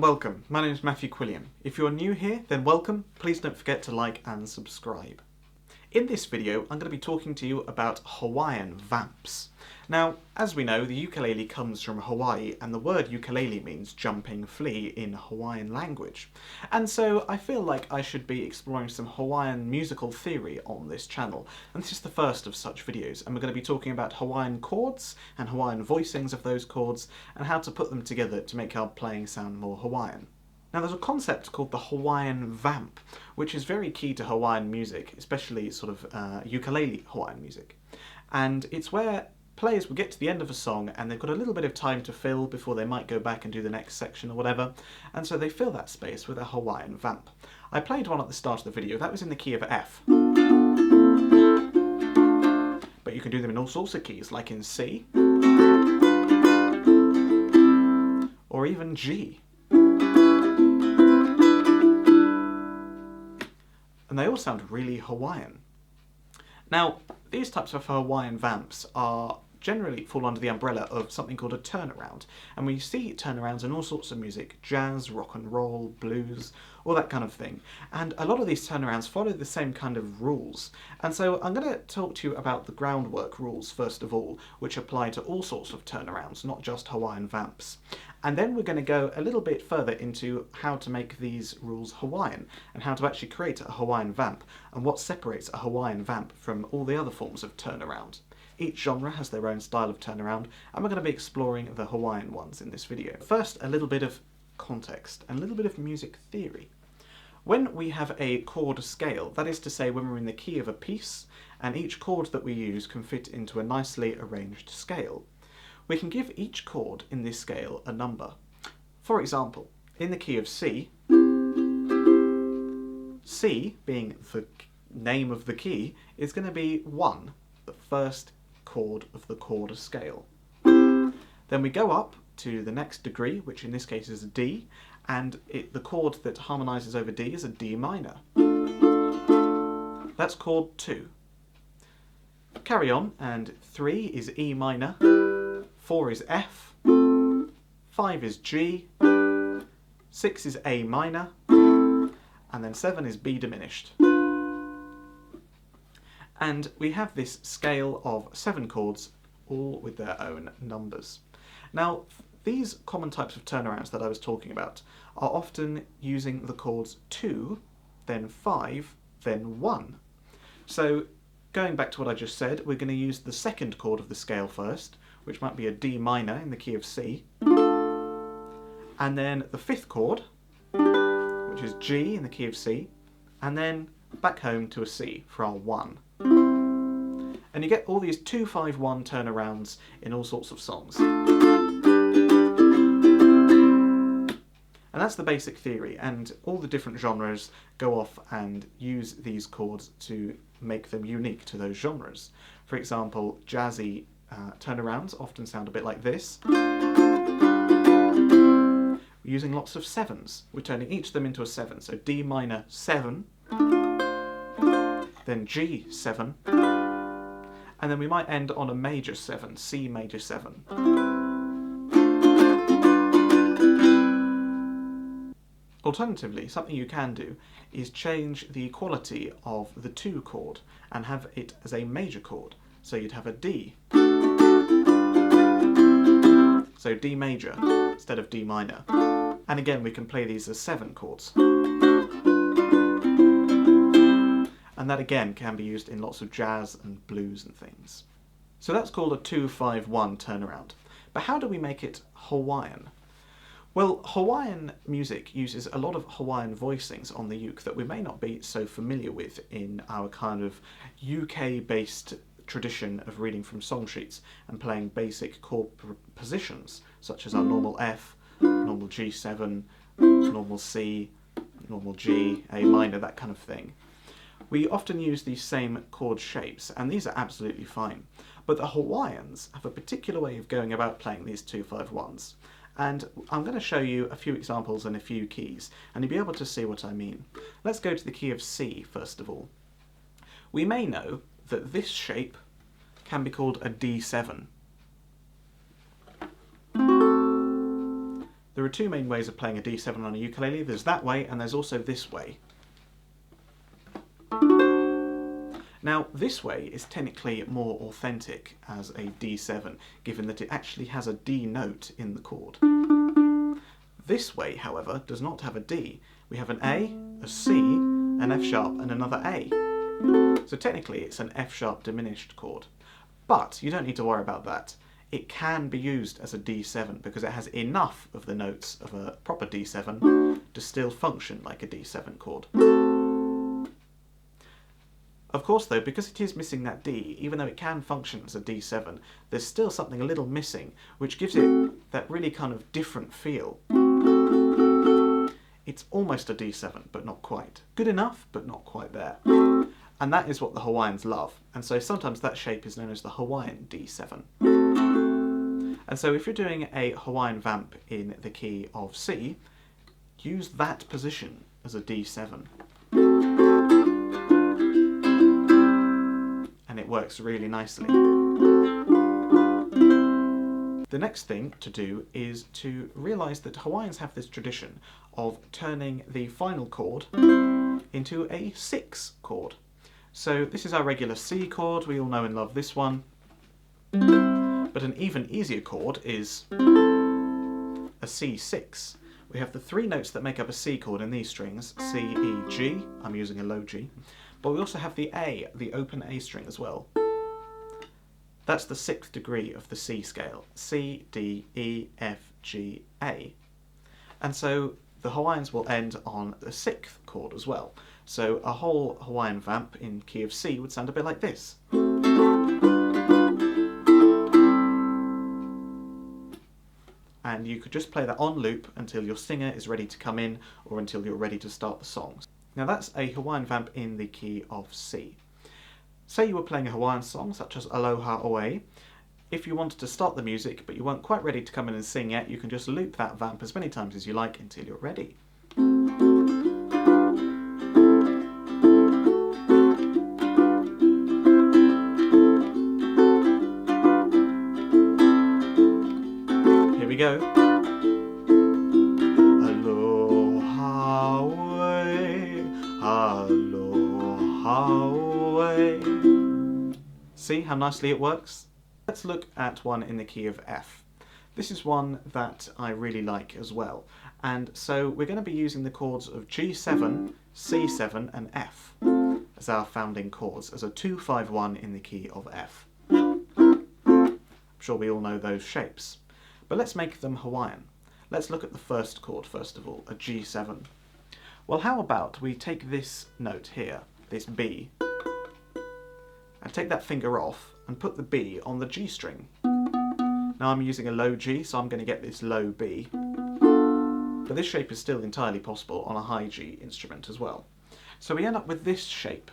welcome. My name is Matthew Quilliam. If you're new here, then welcome. Please don't forget to like and subscribe. In this video, I'm going to be talking to you about Hawaiian Vamps. Now, as we know, the ukulele comes from Hawaii, and the word ukulele means jumping flea in Hawaiian language. And so I feel like I should be exploring some Hawaiian musical theory on this channel, and this is the first of such videos, and we're going to be talking about Hawaiian chords and Hawaiian voicings of those chords, and how to put them together to make our playing sound more Hawaiian. Now, there's a concept called the Hawaiian Vamp, which is very key to Hawaiian music, especially sort of ukulele Hawaiian music. And it's where players will get to the end of a song and they've got a little bit of time to fill before they might go back and do the next section or whatever, and so they fill that space with a Hawaiian Vamp. I played one at the start of the video. That was in the key of F. But you can do them in all sorts of keys, like in C, or even G. And they all sound really Hawaiian. Now, these types of Hawaiian vamps are generally fall under the umbrella of something called a turnaround, and we see turnarounds in all sorts of music: jazz, rock and roll, blues, all that kind of thing. And a lot of these turnarounds follow the same kind of rules, and so I'm going to talk to you about the groundwork rules first of all, which apply to all sorts of turnarounds, not just Hawaiian vamps. And then we're going to go a little bit further into how to make these rules Hawaiian, and how to actually create a Hawaiian vamp, and what separates a Hawaiian vamp from all the other forms of turnaround. Each genre has their own style of turnaround, and we're going to be exploring the Hawaiian ones in this video. First, a little bit of context and a little bit of music theory. When we have a chord scale, that is to say when we're in the key of a piece, and each chord that we use can fit into a nicely arranged scale, we can give each chord in this scale a number. For example, in the key of C, C, being the name of the key, is going to be 1, the first chord of the chord scale. Then we go up to the next degree, which in this case is a D, and the chord that harmonises over D is a D minor. That's chord 2. Carry on, and 3 is E minor, 4 is F, 5 is G, 6 is A minor, and then 7 is B diminished. And we have this scale of 7 chords, all with their own numbers. Now, these common types of turnarounds that I was talking about are often using the chords 2, then 5, then 1. So, going back to what I just said, we're going to use the second chord of the scale first, which might be a D minor in the key of C, and then the 5th chord, which is G in the key of C, and then back home to a C for our 1. And you get all these 2-5-1 turnarounds in all sorts of songs. And that's the basic theory, and all the different genres go off and use these chords to make them unique to those genres. For example, jazzy turnarounds often sound a bit like this. We're using lots of 7s. We're turning each of them into a 7. So D minor 7, then G 7, and then we might end on a major 7, C major 7. Alternatively, something you can do is change the quality of the 2 chord and have it as a major chord. So you'd have a D. So D major instead of D minor. And again, we can play these as 7 chords. And that again can be used in lots of jazz and blues and things. So that's called a 2-5-1 turnaround. But how do we make it Hawaiian? Well, Hawaiian music uses a lot of Hawaiian voicings on the uke that we may not be so familiar with in our kind of UK-based tradition of reading from song sheets and playing basic chord positions, such as our normal F, normal G7, normal C, normal G, A minor, that kind of thing. We often use these same chord shapes, and these are absolutely fine. But the Hawaiians have a particular way of going about playing these 2-5-1s. And I'm going to show you a few examples and a few keys, and you'll be able to see what I mean. Let's go to the key of C first of all. We may know that this shape can be called a D7. The There are two main ways of playing a D7 on a ukulele. There's that way and there's also this way. Now this way is technically more authentic as a D7, given that it actually has a D note in the chord. This way, however, does not have a D. We have an A, a C, an F sharp and another A. So technically it's an F sharp diminished chord. But you don't need to worry about that. It can be used as a D7 because it has enough of the notes of a proper D7 to still function like a D7 chord. Of course though, because it is missing that D, even though it can function as a D7, there's still something a little missing, which gives it that really kind of different feel. It's almost a D7, but not quite. Good enough, but not quite there. And that is what the Hawaiians love, and so sometimes that shape is known as the Hawaiian D7. And so if you're doing a Hawaiian vamp in the key of C, use that position as a D7. And it works really nicely. The next thing to do is to realise that Hawaiians have this tradition of turning the final chord into a 6 chord. So this is our regular C chord, we all know and love this one. But an even easier chord is a C6. We have the 3 notes that make up a C chord in these strings, C, E, G, I'm using a low G, but we also have the A, the open A string as well. That's the 6th degree of the C scale, C, D, E, F, G, A. And so the Hawaiians will end on the 6th chord as well. So a whole Hawaiian vamp in key of C would sound a bit like this. And you could just play that on loop until your singer is ready to come in or until you're ready to start the songs. Now that's a Hawaiian vamp in the key of C. Say you were playing a Hawaiian song such as Aloha Oe. If you wanted to start the music but you weren't quite ready to come in and sing yet, you can just loop that vamp as many times as you like until you're ready. Here we go. Aloha Oe, Aloha Oe. See how nicely it works? Let's look at one in the key of F. This is one that I really like as well. And so we're going to be using the chords of G7, C7 and F as our founding chords, as a 2-5-1 in the key of F. I'm sure we all know those shapes. But let's make them Hawaiian. Let's look at the first chord first of all, a G7. Well, how about we take this note here, this B, and take that finger off and put the B on the G string. Now I'm using a low G, so I'm going to get this low B. But this shape is still entirely possible on a high G instrument as well. So we end up with this shape.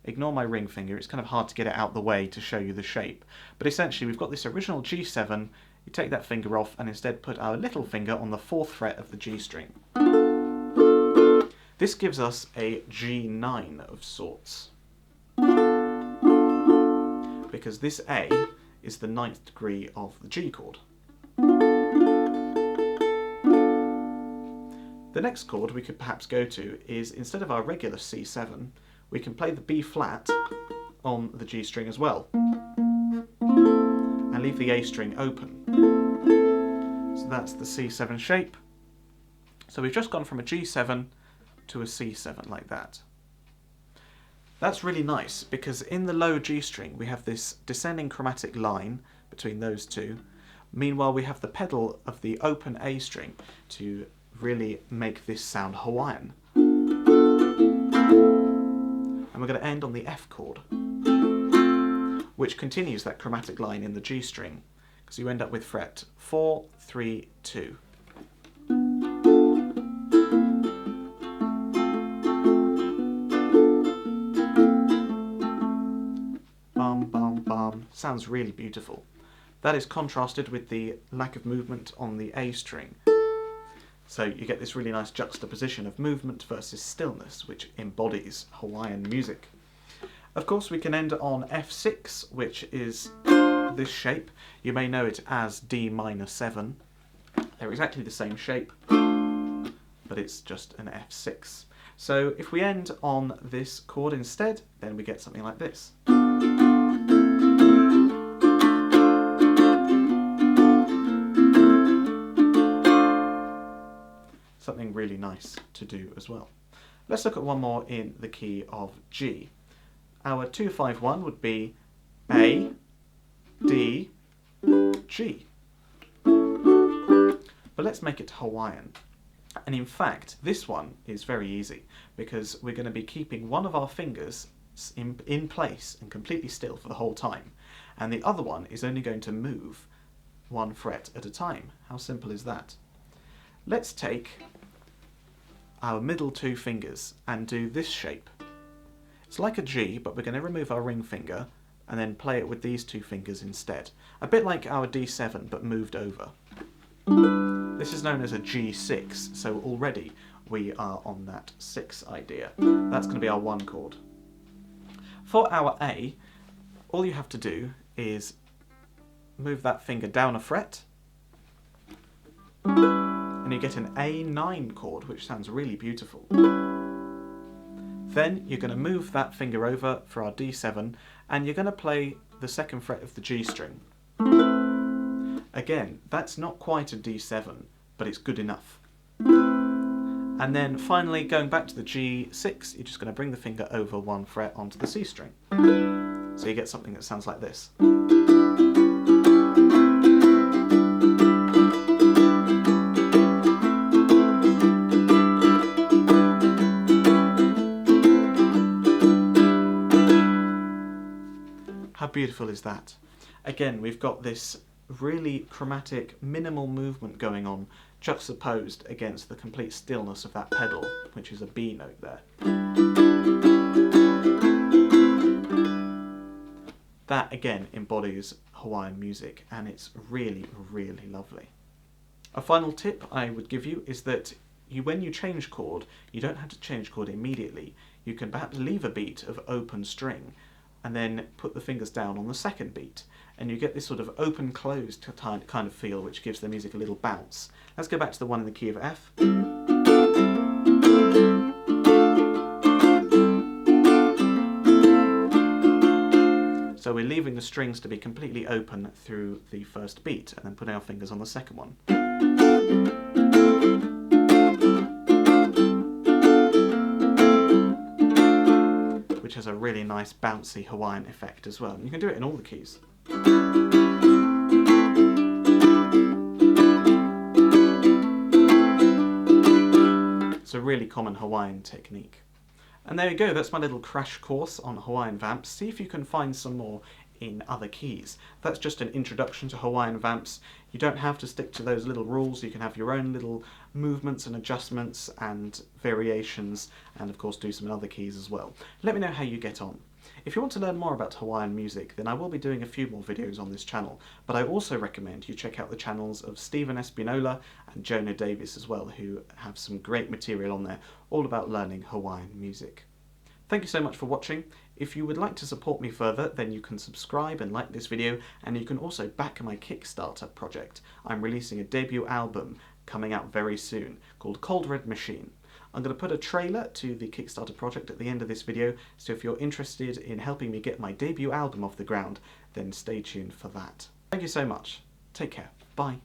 Ignore my ring finger, it's kind of hard to get it out the way to show you the shape. But essentially we've got this original G7, you take that finger off and instead put our little finger on the 4th fret of the G string. This gives us a G9 of sorts. Because this A is the 9th degree of the G chord. The next chord we could perhaps go to is, instead of our regular C7, we can play the B flat on the G string as well, and leave the A string open. So that's the C7 shape. So we've just gone from a G7 to a C7 like that. That's really nice because in the low G string we have this descending chromatic line between those two. Meanwhile we have the pedal of the open A string to really make this sound Hawaiian. And we're going to end on the F chord, which continues that chromatic line in the G string, because you end up with fret 4, 3, 2. Bum, bum, bum. Sounds really beautiful. That is contrasted with the lack of movement on the A string. So you get this really nice juxtaposition of movement versus stillness, which embodies Hawaiian music. Of course, we can end on F6, which is this shape. You may know it as D minor 7, They're exactly the same shape, but it's just an F6. So if we end on this chord instead, then we get something like this. Something really nice to do as well. Let's look at one more in the key of G. Our 2-5-1 would be A, D, G. But let's make it Hawaiian. And in fact, this one is very easy because we're going to be keeping one of our fingers in place and completely still for the whole time. And the other one is only going to move one fret at a time. How simple is that? Let's take our middle two fingers and do this shape. It's like a G, but we're going to remove our ring finger and then play it with these two fingers instead. A bit like our D7, but moved over. This is known as a G6, so already we are on that 6 idea. That's going to be our 1 chord. For our A, all you have to do is move that finger down a fret, and you get an A9 chord, which sounds really beautiful. Then you're going to move that finger over for our D7, and you're going to play the 2nd fret of the G string. Again, that's not quite a D7, but it's good enough. And then finally, going back to the G6, you're just going to bring the finger over 1 fret onto the C string. So you get something that sounds like this. How beautiful is that? Again, we've got this really chromatic, minimal movement going on, juxtaposed against the complete stillness of that pedal, which is a B note there. That again embodies Hawaiian music, and it's really, really lovely. A final tip I would give you is that when you change chord, you don't have to change chord immediately. You can perhaps leave a beat of open string and then put the fingers down on the 2nd beat, and you get this sort of open-closed kind of feel, which gives the music a little bounce. Let's go back to the one in the key of F. So we're leaving the strings to be completely open through the 1st beat, and then putting our fingers on the 2nd one. Which has a really nice bouncy Hawaiian effect as well. And you can do it in all the keys. It's a really common Hawaiian technique. And there you go, that's my little crash course on Hawaiian Vamps. See if you can find some more in other keys. That's just an introduction to Hawaiian Vamps. You don't have to stick to those little rules. You can have your own little movements and adjustments and variations, and of course do some in other keys as well. Let me know how you get on. If you want to learn more about Hawaiian music, then I will be doing a few more videos on this channel, but I also recommend you check out the channels of Stephen Espinola and Jonah Davis as well, who have some great material on there all about learning Hawaiian music. Thank you so much for watching. If you would like to support me further, then you can subscribe and like this video, and you can also back my Kickstarter project. I'm releasing a debut album coming out very soon called Cold Red Machine. I'm going to put a trailer to the Kickstarter project at the end of this video, so if you're interested in helping me get my debut album off the ground, then stay tuned for that. Thank you so much. Take care. Bye.